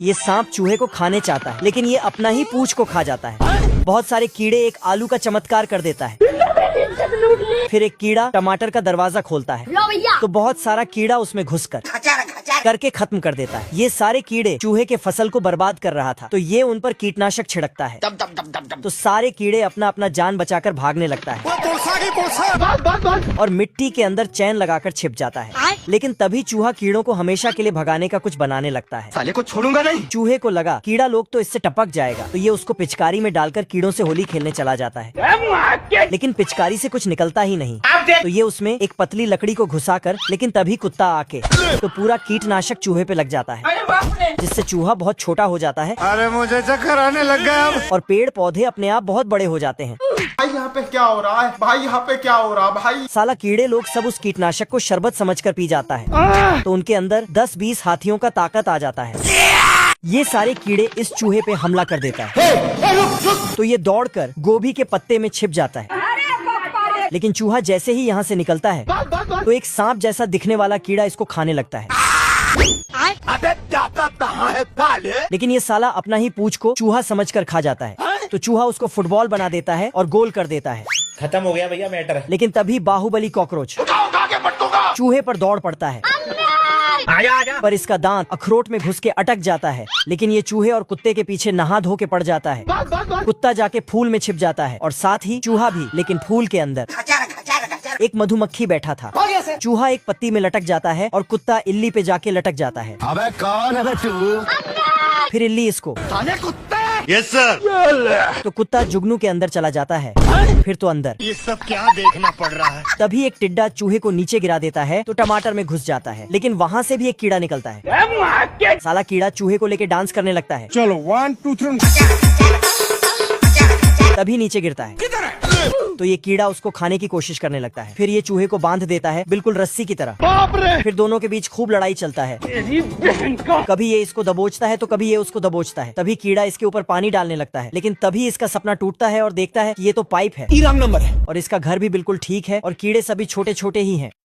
ये सांप चूहे को खाने चाहता है, लेकिन ये अपना ही पूंछ को खा जाता है। बहुत सारे कीड़े एक आलू का चमत्कार कर देता है। फिर एक कीड़ा टमाटर का दरवाजा खोलता है तो बहुत सारा कीड़ा उसमें घुसकर करके खत्म कर देता है। ये सारे कीड़े चूहे के फसल को बर्बाद कर रहा था, तो ये उन पर कीटनाशक छिड़कता है। तो सारे कीड़े अपना अपना जान बचाकर भागने लगता है और मिट्टी के अंदर चैन लगाकर छिप जाता है। लेकिन तभी चूहा कीड़ों को हमेशा के लिए भगाने का कुछ बनाने लगता है। साले को छोड़ूंगा नहीं। चूहे को लगा कीड़ा लोग तो इससे टपक जाएगा, तो ये उसको पिचकारी में डालकर कीड़ों से होली खेलने चला जाता है। लेकिन पिचकारी से कुछ निकलता ही नहीं, तो ये उसमें एक पतली लकड़ी को घुसाकर, लेकिन तभी कुत्ता आके तो पूरा कीटनाशक चूहे पे लग जाता है, जिससे चूहा बहुत छोटा हो जाता है। अरे मुझे चक्कर आने लग गया अब। और पेड़ पौधे अपने आप बहुत बड़े हो जाते हैं। भाई यहाँ पे क्या हो रहा है? भाई यहाँ पे क्या हो रहा है भाई? साला कीड़े लोग सब उस कीटनाशक को शरबत समझकर पी जाता है, तो उनके अंदर 10-20 हाथियों का ताकत आ जाता है। ये सारे कीड़े इस चूहे पे हमला कर देता है, तो ये दौड़कर गोभी के पत्ते में छिप जाता है। लेकिन चूहा जैसे ही यहाँ से निकलता है, तो एक सांप जैसा दिखने वाला कीड़ा इसको खाने लगता है। लेकिन ये साला अपना ही पूंछ को चूहा समझकर खा जाता है, तो चूहा उसको फुटबॉल बना देता है और गोल कर देता है। खत्म हो गया भैया मैटर। लेकिन तभी बाहुबली कॉकरोच चूहे पर दौड़ पड़ता है, आजा। पर इसका दांत अखरोट में घुस के अटक जाता है। लेकिन ये चूहे और कुत्ते के पीछे नहा धो के पड़ जाता है। कुत्ता जाके फूल में छिप जाता है और साथ ही चूहा भी, लेकिन फूल के अंदर एक मधुमक्खी बैठा था। चूहा एक पत्ती में लटक जाता है और कुत्ता इल्ली पे जाके लटक जाता है। अबे कौन है तू? फिर इल्ली इसको, यस सर। तो कुत्ता जुगनू के अंदर चला जाता है। फिर तो अंदर ये सब क्या देखना पड़ रहा है? तभी एक टिड्डा चूहे को नीचे गिरा देता है, तो टमाटर में घुस जाता है। लेकिन वहाँ से भी एक कीड़ा निकलता है। साला कीड़ा चूहे को लेके डांस करने लगता है, चलो 1 2 3। तभी नीचे गिरता है, तो ये कीड़ा उसको खाने की कोशिश करने लगता है। फिर ये चूहे को बांध देता है, बिल्कुल रस्सी की तरह। फिर दोनों के बीच खूब लड़ाई चलता है। कभी ये इसको दबोचता है तो कभी ये उसको दबोचता है। तभी कीड़ा इसके ऊपर पानी डालने लगता है। लेकिन तभी इसका सपना टूटता है और देखता है कि ये तो पाइप है रंग नंबर है। और इसका घर भी बिल्कुल ठीक है और कीड़े सभी छोटे छोटे ही हैं।